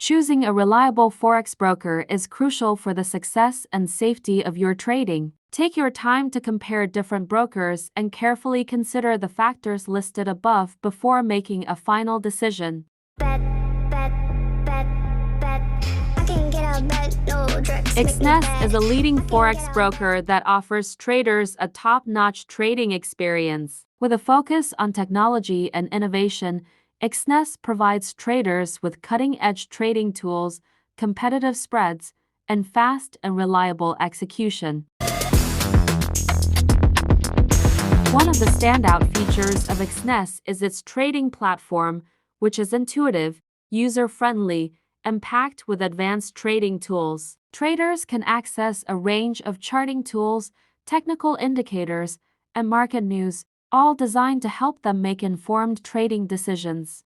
Choosing a reliable Forex broker is crucial for the success and safety of your trading. Take your time to compare different brokers and carefully consider the factors listed above before making a final decision. Exness is a leading Forex broker that offers traders a top-notch trading experience. With a focus on technology and innovation, Exness provides traders with cutting-edge trading tools, competitive spreads, and fast and reliable execution. One of the standout features of Exness is its trading platform, which is intuitive, user-friendly, and packed with advanced trading tools. Traders can access a range of charting tools, technical indicators, and market news, all designed to help them make informed trading decisions.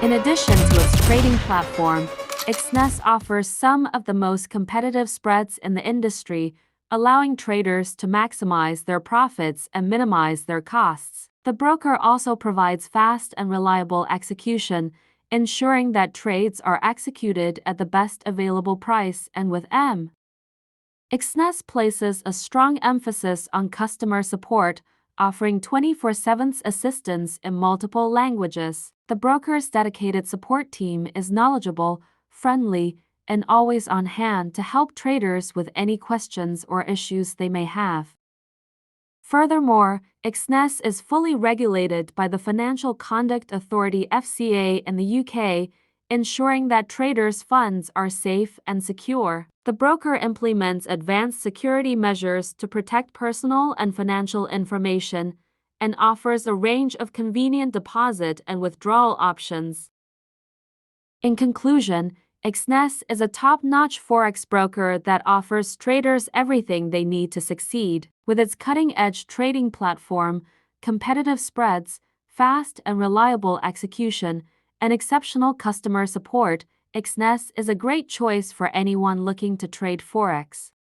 In addition to its trading platform, Exness offers some of the most competitive spreads in the industry, allowing traders to maximize their profits and minimize their costs. The broker also provides fast and reliable execution, ensuring that trades are executed at the best available price and with Exness places a strong emphasis on customer support, offering 24/7 assistance in multiple languages. The broker's dedicated support team is knowledgeable, friendly, and always on hand to help traders with any questions or issues they may have. Furthermore, Exness is fully regulated by the Financial Conduct Authority (FCA) in the UK, ensuring that traders' funds are safe and secure. The broker implements advanced security measures to protect personal and financial information and offers a range of convenient deposit and withdrawal options. In conclusion, Exness is a top-notch Forex broker that offers traders everything they need to succeed. With its cutting-edge trading platform, competitive spreads, fast and reliable execution, and exceptional customer support, Exness is a great choice for anyone looking to trade Forex.